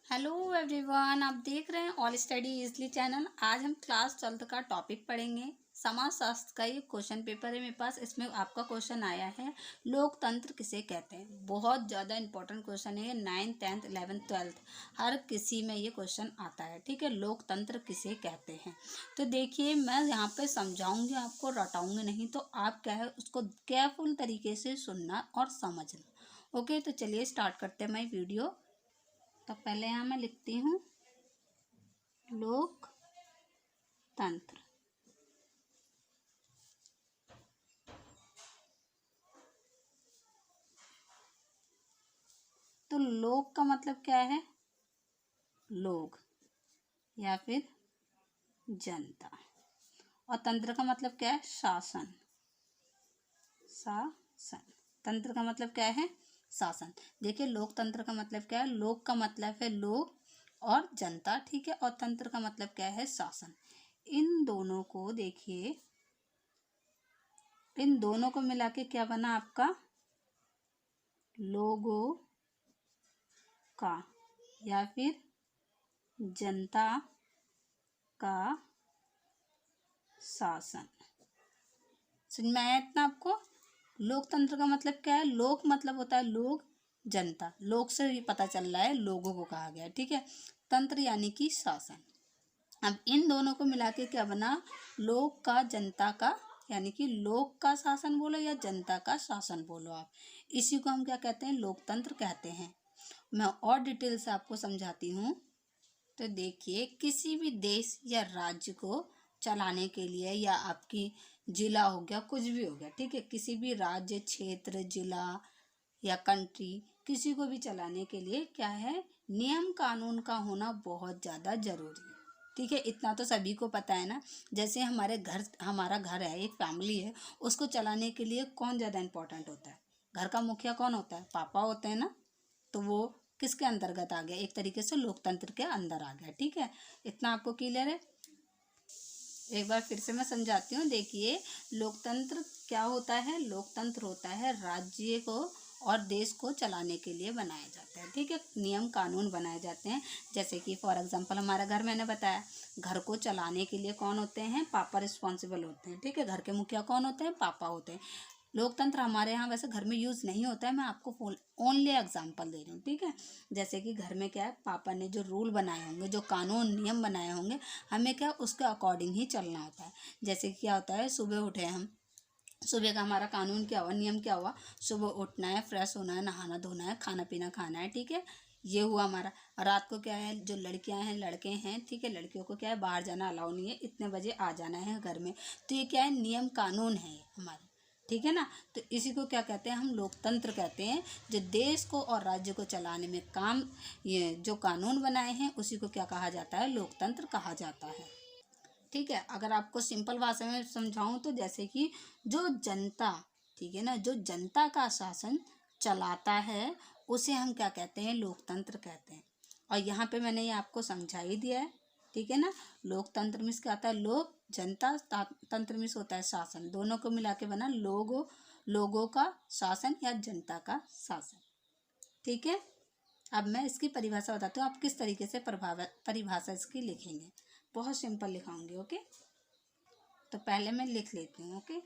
Hello everyone, आप देख रहे हैं ऑल स्टडी इजली चैनल। आज हम क्लास 12th का टॉपिक पढ़ेंगे। समाज शास्त्र का ये क्वेश्चन पेपर है मेरे पास। इसमें आपका क्वेश्चन आया है, लोकतंत्र किसे कहते हैं। बहुत ज़्यादा इंपॉर्टेंट क्वेश्चन है ये। 9th 10th 11th 12th हर किसी में ये क्वेश्चन आता है। ठीक है, लोकतंत्र किसे कहते हैं। तो देखिए, मैं यहाँ पे समझाऊंगी आपको, रटाऊंगी नहीं। तो आप क्या है, उसको केयरफुल तरीके से सुनना और समझना। ओके, तो चलिए स्टार्ट करते हैं मैं वीडियो। तो पहले यहाँ मैं लिखती हूँ लोकतंत्र। तो लोक का मतलब क्या है, लोग या फिर जनता। और तंत्र का मतलब क्या है, शासन। शासन। तंत्र का मतलब क्या है, शासन। देखिए, लोकतंत्र का मतलब क्या है, लोक का मतलब है लोग और जनता। ठीक है, और तंत्र का मतलब क्या है, शासन। इन दोनों को देखिए, इन दोनों को मिला के क्या बना आपका, लोगों का या फिर जनता का शासन। समझ में आया इतना आपको। लोकतंत्र का मतलब क्या है, लोक मतलब होता है लोग, जनता। लोक से ये पता चल रहा है, लोगों को कहा गया है। ठीक है, तंत्र यानी कि शासन। अब इन दोनों को मिला के क्या बना, लोक का जनता का, यानी कि लोक का शासन बोलो या जनता का शासन बोलो आप, इसी को हम क्या कहते हैं, लोकतंत्र कहते हैं। मैं और डिटेल से आपको समझाती हूँ। तो देखिए, किसी भी देश या राज्य को चलाने के लिए, या आपकी जिला हो गया, कुछ भी हो गया, ठीक है, किसी भी राज्य, क्षेत्र, जिला या कंट्री, किसी को भी चलाने के लिए क्या है, नियम कानून का होना बहुत ज़्यादा ज़रूरी है। ठीक है, इतना तो सभी को पता है ना। जैसे हमारा घर है, एक फैमिली है, उसको चलाने के लिए कौन ज़्यादा इम्पोर्टेंट होता है, घर का मुखिया कौन होता है, पापा होते हैं ना। तो वो किसके अंतर्गत आ गया, एक तरीके से लोकतंत्र के अंदर आ गया। ठीक है, इतना आपको क्लियर है। एक बार फिर से मैं समझाती हूँ। देखिए, लोकतंत्र क्या होता है, लोकतंत्र होता है राज्य को और देश को चलाने के लिए बनाया जाता है। ठीक है, नियम कानून बनाए जाते हैं। जैसे कि फॉर एग्जांपल हमारा घर, मैंने बताया, घर को चलाने के लिए कौन होते हैं, पापा रिस्पॉन्सिबल होते हैं। ठीक है, घर के मुखिया कौन होते हैं, पापा होते हैं। लोकतंत्र हमारे यहाँ वैसे घर में यूज़ नहीं होता है, मैं आपको ओनली एग्जांपल दे रही हूँ। ठीक है, जैसे कि घर में क्या है, पापा ने जो रूल बनाए होंगे, जो कानून नियम बनाए होंगे, हमें क्या उसके अकॉर्डिंग ही चलना होता है। जैसे कि क्या होता है, सुबह उठे हम, सुबह का हमारा कानून क्या हुआ, नियम क्या हुआ, सुबह उठना है, फ्रेश होना है, नहाना धोना है, खाना पीना खाना है। ठीक है, ये हुआ हमारा। रात को क्या है, जो लड़कियां हैं, लड़के हैं, ठीक है, लड़कियों को क्या है, बाहर जाना अलाउ नहीं है, इतने बजे आ जाना है घर में। तो ये क्या है, नियम कानून है हमारे। ठीक है ना। तो इसी को क्या कहते हैं, हम लोकतंत्र कहते हैं। जो देश को और राज्य को चलाने में काम, ये जो कानून बनाए हैं, उसी को क्या कहा जाता है, लोकतंत्र कहा जाता है। ठीक है, अगर आपको सिंपल भाषा में समझाऊं तो जैसे कि जो जनता, ठीक है ना, जो जनता का शासन चलाता है, उसे हम क्या कहते हैं, लोकतंत्र कहते हैं। और यहाँ पे मैंने ये आपको समझा ही दिया है। ठीक है ना, लोकतंत्र में क्या आता है, लोक, जनता, तंत्र में होता है शासन। दोनों को मिला के बना लोगों का शासन या जनता का शासन। ठीक है, अब मैं इसकी परिभाषा बताती हूँ, आप किस तरीके से परिभाषा इसकी लिखेंगे। बहुत सिंपल लिखाऊंगी। ओके, तो पहले मैं लिख लेती हूँ। ओके,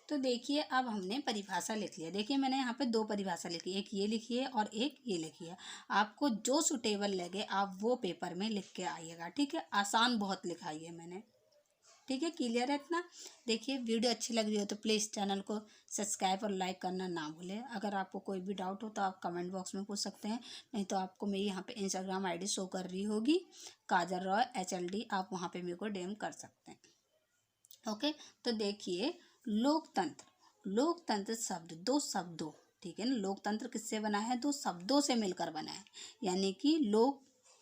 तो देखिए अब हमने परिभाषा लिख लिया। देखिए मैंने यहाँ पे 2 परिभाषा लिखी, एक ये लिखी है और एक ये लिखी है। आपको जो सूटेबल लगे आप वो पेपर में लिख के आइएगा, ठीक है। आसान बहुत लिखाई है मैंने, ठीक है। क्लियर है इतना। देखिए वीडियो अच्छी लग रही हो तो प्लीज़ चैनल को सब्सक्राइब और लाइक करना ना भूलें। अगर आपको कोई भी डाउट हो तो आप कमेंट बॉक्स में पूछ सकते हैं, नहीं तो आपको मेरी यहाँ पे इंस्टाग्राम आईडी शो कर रही होगी, काजल रॉय HLD, आप वहाँ पे मेरे को DM कर सकते हैं। ओके, तो देखिए लोकतंत्र, लोकतंत्र शब्द 2 शब्दों, ठीक है ना। लोकतंत्र किससे बना है? 2 शब्दों से मिलकर बना है, यानी कि लोक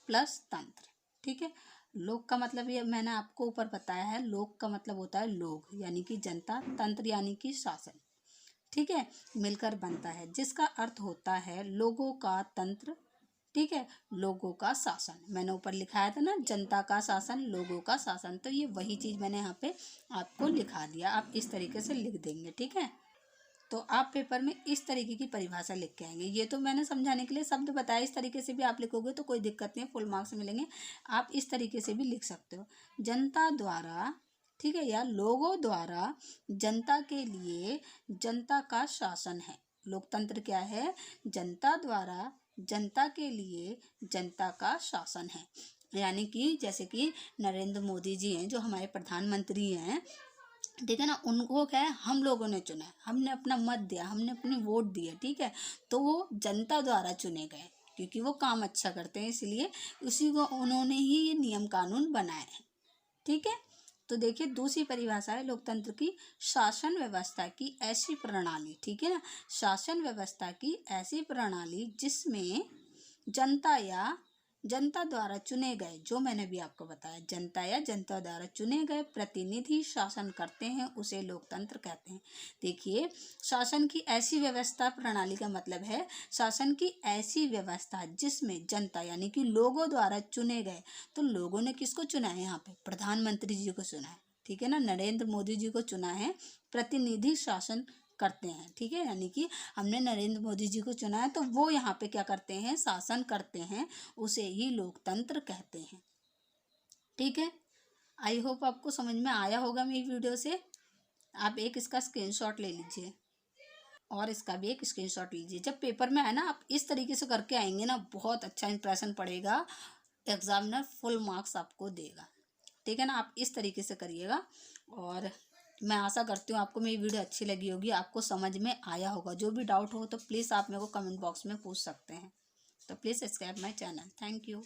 प्लस तंत्र, ठीक है। लोक का मतलब ये मैंने आपको ऊपर बताया है, लोक का मतलब होता है लोग यानी कि जनता, तंत्र यानी कि शासन, ठीक है, मिलकर बनता है, जिसका अर्थ होता है लोगों का तंत्र, ठीक है, लोगों का शासन। मैंने ऊपर लिखाया था ना, जनता का शासन, लोगों का शासन, तो ये वही चीज़ मैंने यहाँ पे आपको लिखा दिया। आप इस तरीके से लिख देंगे, ठीक है। तो आप पेपर में इस तरीके की परिभाषा लिख के आएंगे। ये तो मैंने समझाने के लिए शब्द बताया, इस तरीके से भी आप लिखोगे तो कोई दिक्कत नहीं है, फुल मार्क्स मिलेंगे। आप इस तरीके से भी लिख सकते हो, जनता द्वारा, ठीक है, या लोगों द्वारा जनता के लिए जनता का शासन है। लोकतंत्र क्या है? जनता द्वारा जनता के लिए जनता का शासन है। यानी कि जैसे कि नरेंद्र मोदी जी हैं जो हमारे प्रधानमंत्री हैं, ठीक है ना, उनको क्या है, हम लोगों ने चुना है, हमने अपना मत दिया, हमने अपने वोट दिए, ठीक है। तो वो जनता द्वारा चुने गए क्योंकि वो काम अच्छा करते हैं, इसलिए उसी को उन्होंने ही ये नियम कानून बनाए हैं, ठीक है। तो देखिए दूसरी परिभाषा है लोकतंत्र की, शासन व्यवस्था की ऐसी प्रणाली, ठीक है ना, शासन व्यवस्था की ऐसी प्रणाली जिसमें जनता या जनता द्वारा चुने गए, जो मैंने भी आपको बताया, जनता या जनता द्वारा चुने गए प्रतिनिधि शासन करते हैं, उसे लोकतंत्र कहते हैं। देखिए शासन की ऐसी व्यवस्था प्रणाली का मतलब है शासन की ऐसी व्यवस्था जिसमें जनता यानी कि लोगों द्वारा चुने गए। तो लोगों ने किसको चुना है? यहाँ पे प्रधानमंत्री जी को चुना है, ठीक है ना, नरेंद्र मोदी जी को चुना है, प्रतिनिधि शासन करते हैं, ठीक है। यानी कि हमने नरेंद्र मोदी जी को चुना है तो वो यहाँ पे क्या करते हैं? शासन करते हैं, उसे ही लोकतंत्र कहते हैं, ठीक है। आई होप आपको समझ में आया होगा मेरी वीडियो से। आप एक इसका स्क्रीनशॉट ले लीजिए और इसका भी एक स्क्रीनशॉट लीजिए। जब पेपर में आए ना आप इस तरीके से करके आएंगे ना, बहुत अच्छा इंप्रेशन पड़ेगा, एग्जामिनर फुल मार्क्स आपको देगा, ठीक है ना। आप इस तरीके से करिएगा और मैं आशा करती हूँ आपको मेरी वीडियो अच्छी लगी होगी, आपको समझ में आया होगा। जो भी डाउट हो तो प्लीज़ आप मेरे को कमेंट बॉक्स में पूछ सकते हैं। तो please subscribe my channel. Thank you.